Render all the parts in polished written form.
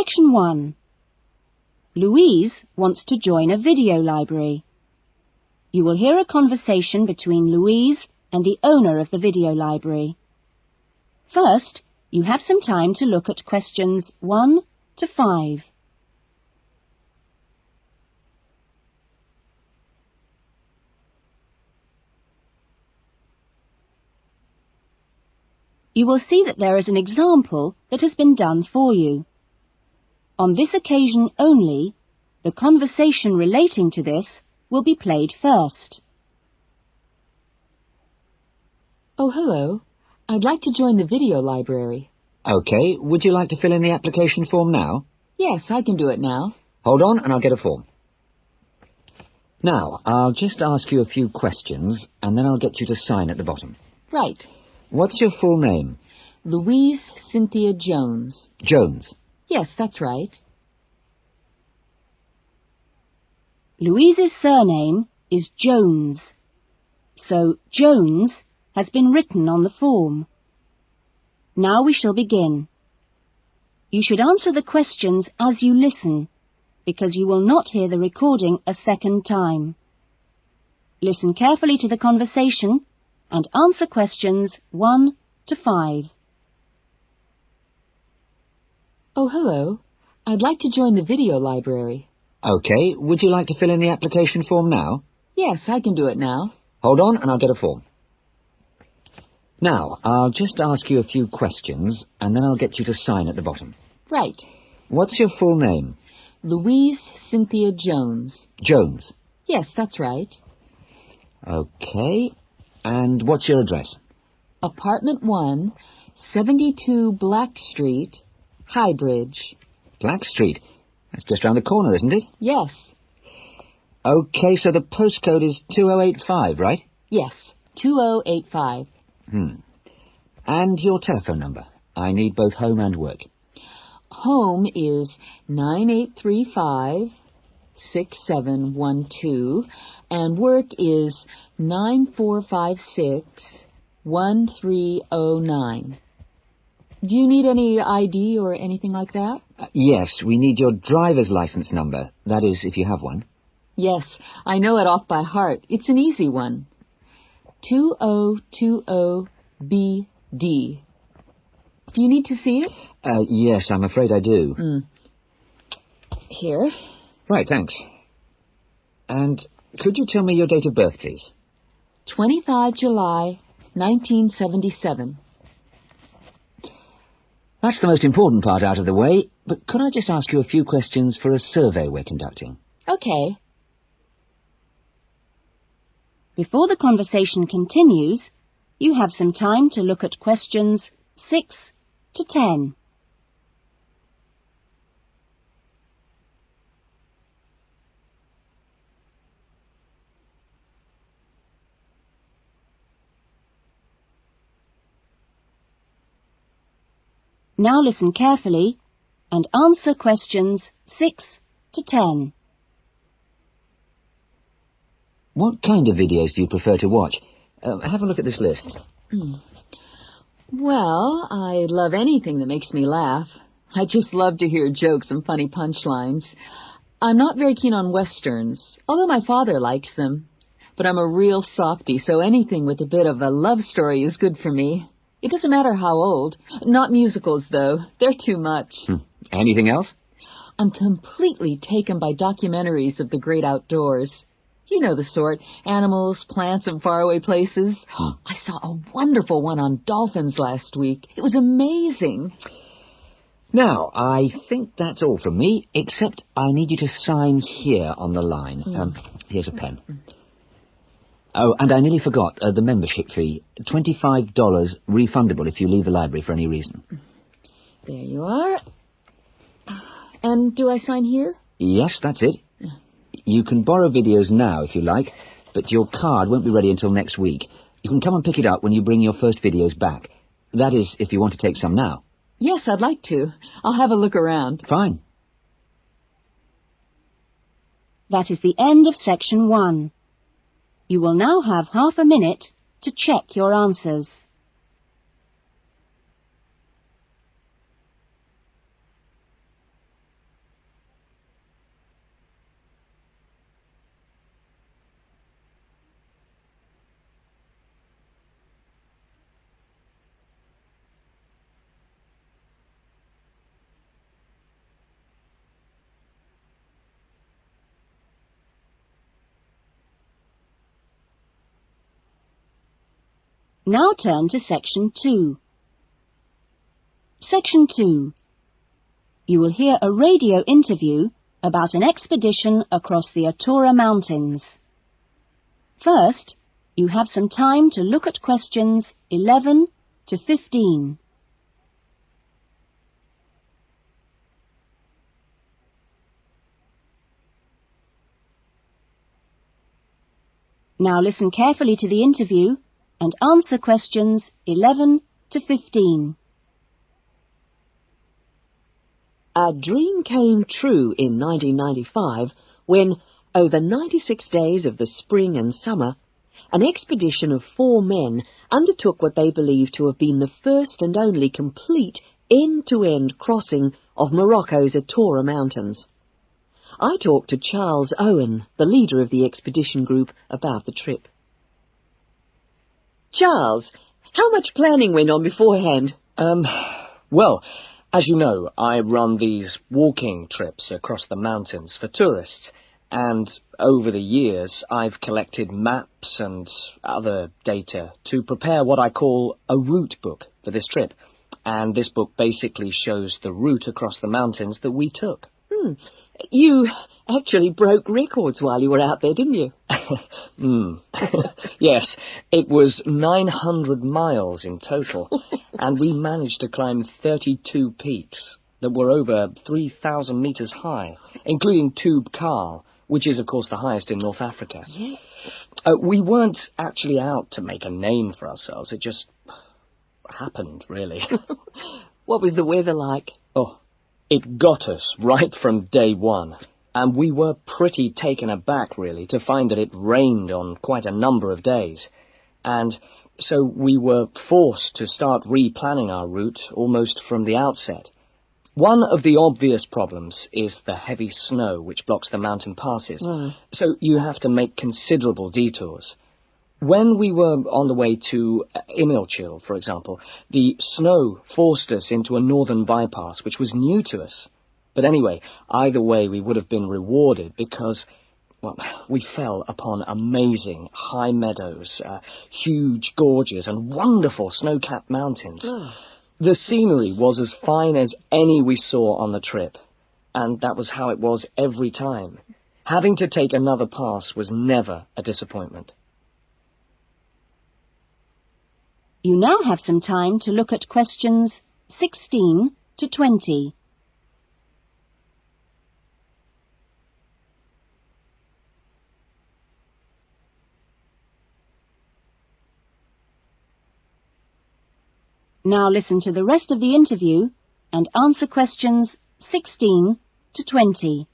Section 1. Louise wants to join a video library. You will hear a conversation between Louise and the owner of the video library. First, you have some time to look at questions 1 to 5. You will see that there is an example that has been done for you. On this occasion only, the conversation relating to this will be played first. Oh, hello. I'd like to join the video library. OK, would you like to fill in the application form now? Yes, I can do it now. Hold on and I'll get a form. Now, I'll just ask you a few questions and then I'll get you to sign at the bottom. Right. What's your full name? Louise Cynthia Jones. Jones. Yes, that's right. Louise's surname is Jones, so Jones has been written on the form. Now we shall begin. You should answer the questions as you listen, because you will not hear the recording a second time. Listen carefully to the conversation and answer questions 1 to 5. Oh, hello. I'd like to join the video library. OK, would you like to fill in the application form now? Yes, I can do it now. Hold on and I'll get a form. Now, I'll just ask you a few questions and then I'll get you to sign at the bottom. Right. What's your full name? Louise Cynthia Jones. Jones. Yes, that's right. OK. And what's your address? Apartment 1, 72 Black Street, Highbridge. Black Street. That's just round the corner, isn't it? Yes. OK, so the postcode is 2085, right? Yes, 2085. And your telephone number? I need both home and work. Home is 9835-6712, and work is 9456-1309. Do you need any ID or anything like that? Yes, we need your driver's license number. That is, if you have one. Yes, I know it off by heart. It's an easy one. 2020BD. Do you need to see it? Yes, I'm afraid I do. Here. Right, thanks. And could you tell me your date of birth, please? 25 July, 1977. That's the most important part out of the way, but could I just ask you a few questions for a survey we're conducting? Okay. Before the conversation continues, you have some time to look at questions 6 to 10. Now listen carefully and answer questions 6 to 10. What kind of videos do you prefer to watch? Have a look at this list. Well, I love anything that makes me laugh. I just love to hear jokes and funny punchlines. I'm not very keen on westerns, although my father likes them. But I'm a real softie, so anything with a bit of a love story is good for me. It doesn't matter how old. Not musicals, though. They're too much. Anything else? I'm completely taken by documentaries of the great outdoors. You know the sort. Animals, plants, and faraway places. I saw a wonderful one on dolphins last week. It was amazing. Now, I think that's all from me, except I need you to sign here on the line. Here's a pen. Oh, and I nearly forgot the membership fee. $25 refundable if you leave the library for any reason. There you are. And do I sign here? Yes, that's it. You can borrow videos now if you like, but your card won't be ready until next week. You can come and pick it up when you bring your first videos back. That is, if you want to take some now. Yes, I'd like to. I'll have a look around. Fine. That is the end of section 1. You will now have half a minute to check your answers. Now turn to Section 2. Section 2. You will hear a radio interview about an expedition across the Atura Mountains. First, you have some time to look at questions 11 to 15. Now listen carefully to the interview and answer questions 11 to 15. A dream came true in 1995 when, over 96 days of the spring and summer, an expedition of 4 men undertook what they believed to have been the first and only complete end-to-end crossing of Morocco's Atura Mountains. I talked to Charles Owen, the leader of the expedition group, about the trip. Charles, how much planning went on beforehand? Well, as you know, I run these walking trips across the mountains for tourists, and over the years I've collected maps and other data to prepare what I call a route book for this trip. And this book basically shows the route across the mountains that we took. You actually broke records while you were out there, didn't you? Yes, it was 900 miles in total, and we managed to climb 32 peaks that were over 3,000 metres high, including Tube Karl, which is, of course, the highest in North Africa. Yeah. We weren't actually out to make a name for ourselves. It just happened, really. What was the weather like? Oh, it got us right from day one, and we were pretty taken aback, really, to find that it rained on quite a number of days. And so we were forced to start replanning our route almost from the outset. One of the obvious problems is the heavy snow which blocks the mountain passes, so you have to make considerable detours. When we were on the way to Imilchil, for example, the snow forced us into a northern bypass, which was new to us. But anyway, either way, we would have been rewarded because, well, we fell upon amazing high meadows, huge gorges and wonderful snow-capped mountains. The scenery was as fine as any we saw on the trip, and that was how it was every time. Having to take another pass was never a disappointment. You now have some time to look at questions 16 to 20. Now listen to the rest of the interview and answer questions 16 to 20.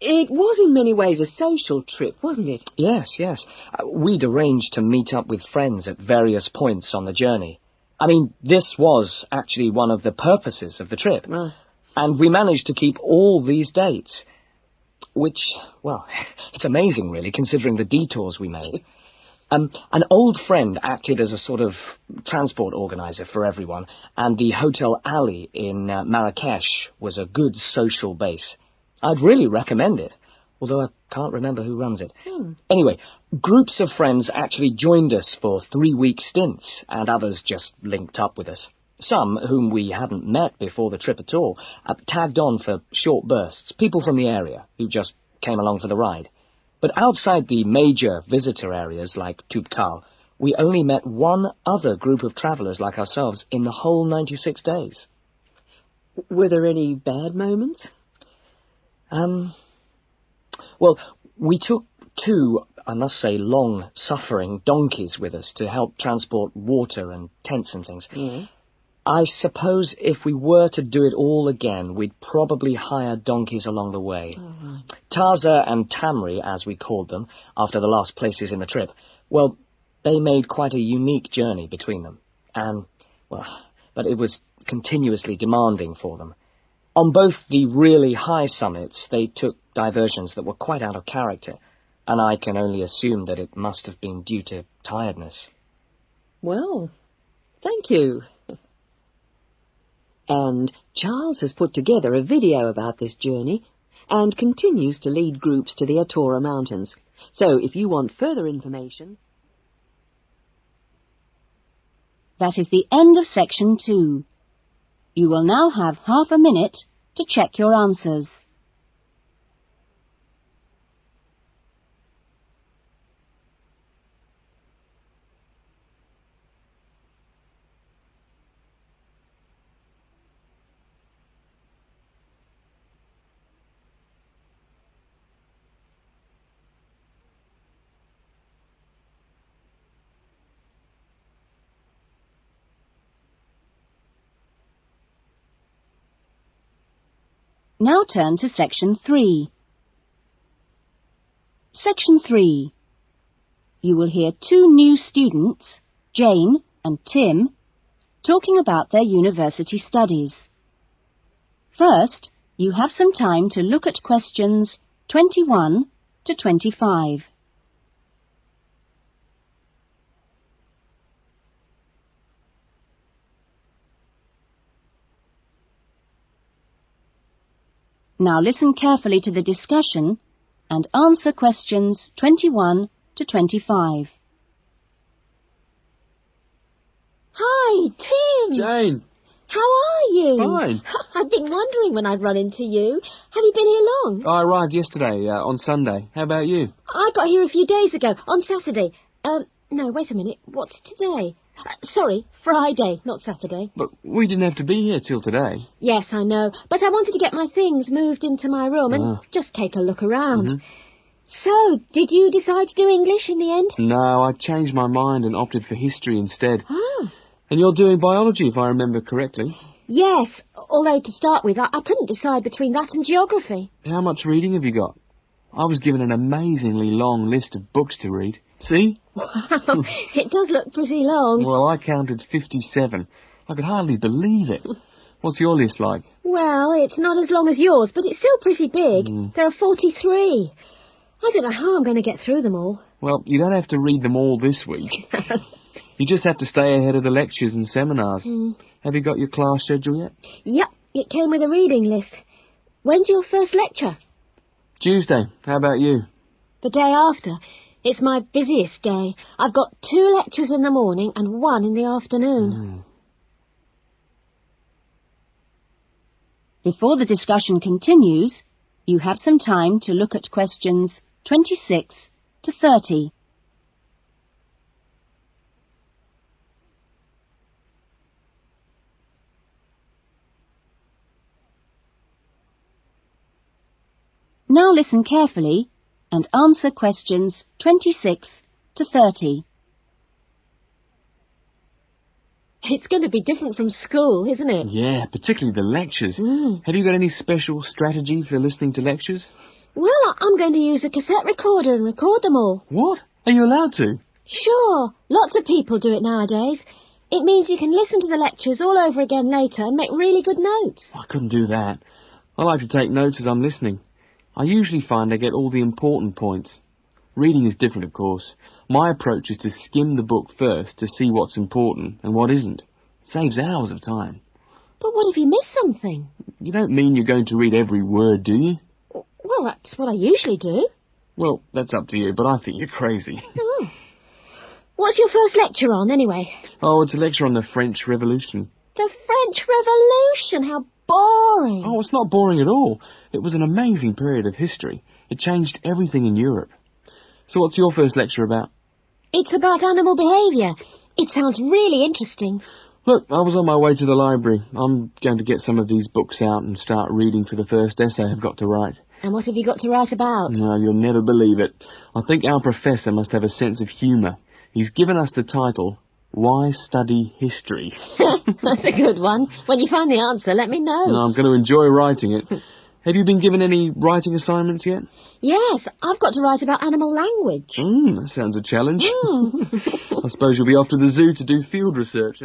It was in many ways a social trip, wasn't it? Yes. We'd arranged to meet up with friends at various points on the journey. I mean, this was actually one of the purposes of the trip. And we managed to keep all these dates, which, well, it's amazing, really, considering the detours we made. An old friend acted as a sort of transport organizer for everyone, and the Hotel Ali in Marrakesh was a good social base. I'd really recommend it, although I can't remember who runs it. Anyway, groups of friends actually joined us for 3-week stints, and others just linked up with us. Some, whom we hadn't met before the trip at all, tagged on for short bursts, people from the area who just came along for the ride. But outside the major visitor areas like Tube Karl, we only met one other group of travellers like ourselves in the whole 96 days. Were there any bad moments? Well, we took 2, I must say, long-suffering donkeys with us to help transport water and tents and things. I suppose if we were to do it all again, we'd probably hire donkeys along the way. Taza and Tamri, as we called them, after the last places in the trip, well, they made quite a unique journey between them. And, well, but it was continuously demanding for them. On both the really high summits, they took diversions that were quite out of character, and I can only assume that it must have been due to tiredness. Well, thank you. And Charles has put together a video about this journey and continues to lead groups to the Atura Mountains. So if you want further information, That is the end of section 2. You will now have half a minute to check your answers. Now turn to section 3. Section 3. You will hear 2 new students, Jane and Tim, talking about their university studies. First, you have some time to look at questions 21 to 25. Now listen carefully to the discussion and answer questions 21 to 25. Hi, Tim. Jane. How are you? Fine. I've been wondering when I'd run into you. Have you been here long? I arrived yesterday, on Sunday. How about you? I got here a few days ago, on Saturday. No, wait a minute. What's today? Sorry, Friday, not Saturday. But we didn't have to be here till today. Yes, I know. But I wanted to get my things moved into my room and just take a look around. Mm-hmm. So, did you decide to do English in the end? No, I changed my mind and opted for history instead. Oh. And you're doing biology, if I remember correctly. Yes, although to start with, I couldn't decide between that and geography. How much reading have you got? I was given an amazingly long list of books to read. See? Wow, it does look pretty long. Well, I counted 57. I could hardly believe it. What's your list like? Well, it's not as long as yours, but it's still pretty big. There are 43. I don't know how I'm going to get through them all. Well, you don't have to read them all this week. You just have to stay ahead of the lectures and seminars. Have you got your class schedule yet? Yep, it came with a reading list. When's your first lecture? Tuesday. How about you? The day after. It's my busiest day. I've got 2 lectures in the morning and 1 in the afternoon. Before the discussion continues, you have some time to look at questions 26 to 30. Now listen carefully and answer questions 26 to 30. It's going to be different from school, isn't it? Yeah, particularly the lectures. Have you got any special strategy for listening to lectures? Well, I'm going to use a cassette recorder and record them all. What? Are you allowed to? Sure, lots of people do it nowadays. It means you can listen to the lectures all over again later and make really good notes. I couldn't do that. I like to take notes as I'm listening. I usually find I get all the important points. Reading is different, of course. My approach is to skim the book first to see what's important and what isn't. It saves hours of time. But what if you miss something? You don't mean you're going to read every word, do you? Well, that's what I usually do. Well, that's up to you, but I think you're crazy. Oh. What's your first lecture on, anyway? Oh, it's a lecture on the French Revolution. The French Revolution, how boring. Oh, it's not boring at all. It was an amazing period of history. It changed everything in Europe. So what's your first lecture about? It's about animal behaviour. It sounds really interesting. Look, I was on my way to the library. I'm going to get some of these books out and start reading for the first essay I've got to write. And what have you got to write about? No, you'll never believe it. I think our professor must have a sense of humour. He's given us the title, Why Study History? That's a good one. When you find the answer, let me know. No, I'm going to enjoy writing it. Have you been given any writing assignments yet? Yes, I've got to write about animal language. That sounds a challenge. I suppose you'll be off to the zoo to do field research.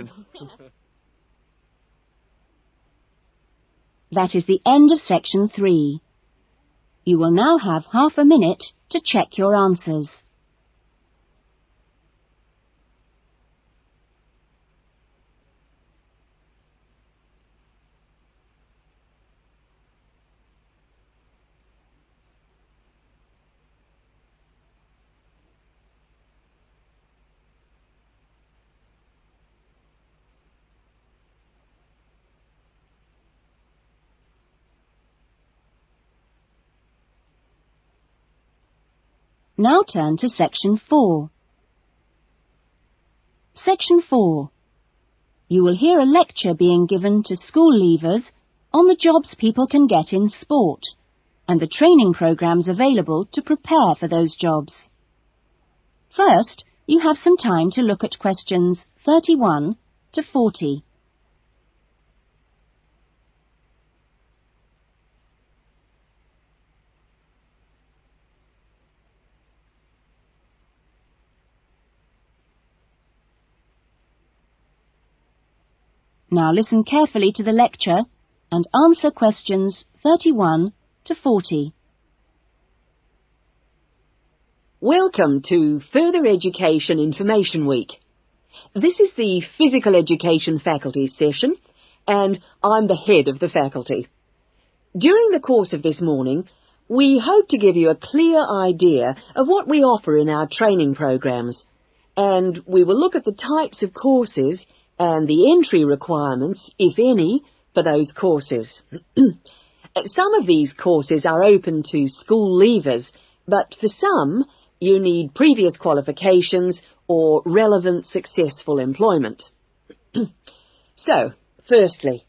That is the end of section 3. You will now have half a minute to check your answers. Now turn to Section 4. Section 4. You will hear a lecture being given to school leavers on the jobs people can get in sport and the training programs available to prepare for those jobs. First, you have some time to look at questions 31 to 40. Now listen carefully to the lecture and answer questions 31 to 40. Welcome to Further Education Information Week. This is the Physical Education Faculty session, and I'm the head of the faculty. During the course of this morning, we hope to give you a clear idea of what we offer in our training programs, and we will look at the types of courses and the entry requirements, if any, for those courses. Some of these courses are open to school leavers, but for some, you need previous qualifications or relevant successful employment. So, firstly,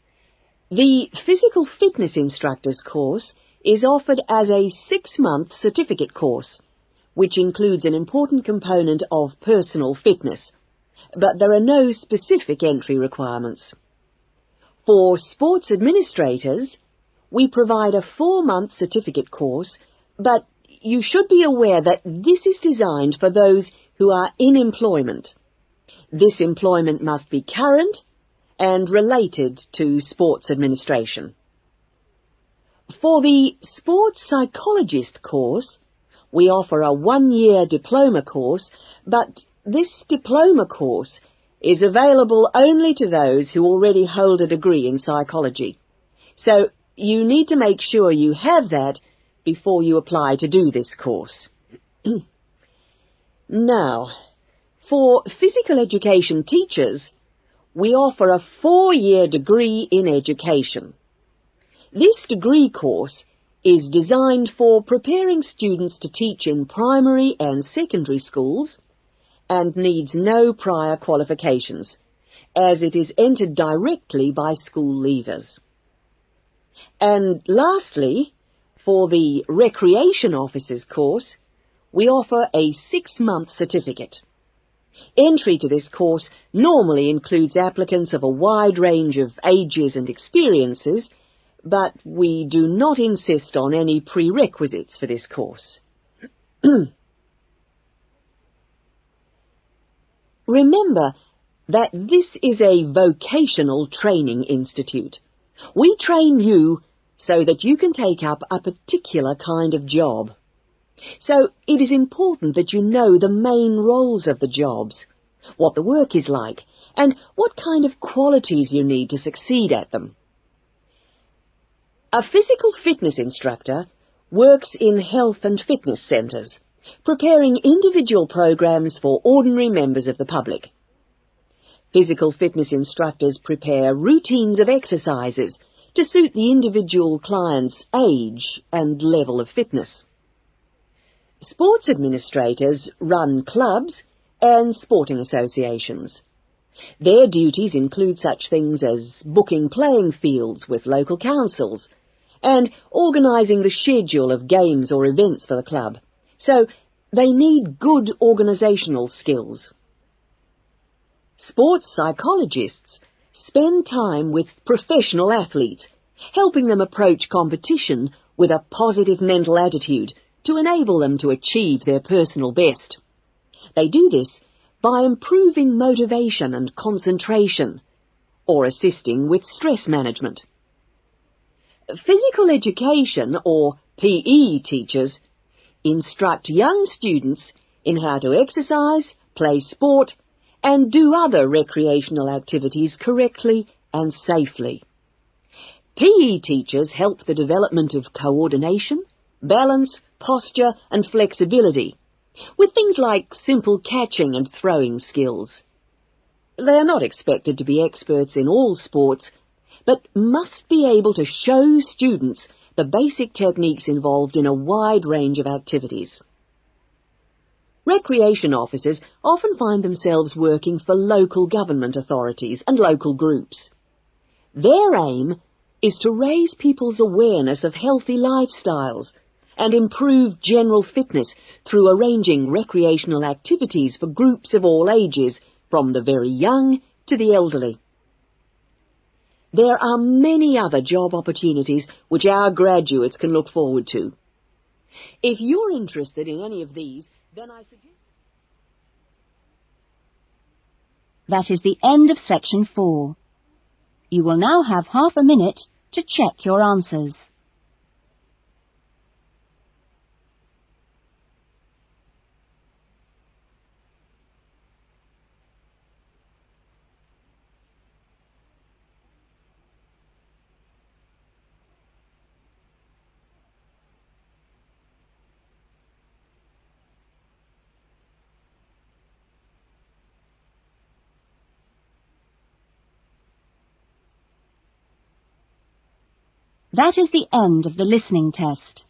the Physical Fitness Instructors course is offered as a 6-month certificate course, which includes an important component of personal fitness, but there are no specific entry requirements. For sports administrators, we provide a 4-month certificate course, but you should be aware that this is designed for those who are in employment. This employment must be current and related to sports administration. For the sports psychologist course, we offer a 1-year diploma course, but this diploma course is available only to those who already hold a degree in psychology. So you need to make sure you have that before you apply to do this course. Now, for physical education teachers, we offer a 4-year degree in education. This degree course is designed for preparing students to teach in primary and secondary schools and needs no prior qualifications, as it is entered directly by school leavers. And lastly, for the Recreation Officers course, we offer a 6-month certificate. Entry to this course normally includes applicants of a wide range of ages and experiences, but we do not insist on any prerequisites for this course. Remember that this is a vocational training institute. We train you so that you can take up a particular kind of job. So it is important that you know the main roles of the jobs, what the work is like, and what kind of qualities you need to succeed at them. A physical fitness instructor works in health and fitness centres, preparing individual programs for ordinary members of the public. Physical fitness instructors prepare routines of exercises to suit the individual client's age and level of fitness. Sports administrators run clubs and sporting associations. Their duties include such things as booking playing fields with local councils and organising the schedule of games or events for the club. So they need good organisational skills. Sports psychologists spend time with professional athletes, helping them approach competition with a positive mental attitude to enable them to achieve their personal best. They do this by improving motivation and concentration, or assisting with stress management. Physical education, or PE teachers, instruct young students in how to exercise, play sport, and do other recreational activities correctly and safely. PE teachers help the development of coordination, balance, posture and flexibility, with things like simple catching and throwing skills. They are not expected to be experts in all sports, but must be able to show students the basic techniques involved in a wide range of activities. Recreation officers often find themselves working for local government authorities and local groups. Their aim is to raise people's awareness of healthy lifestyles and improve general fitness through arranging recreational activities for groups of all ages, from the very young to the elderly. There are many other job opportunities which our graduates can look forward to. If you're interested in any of these, then I suggest... That is the end of section 4. You will now have half a minute to check your answers. That is the end of the listening test.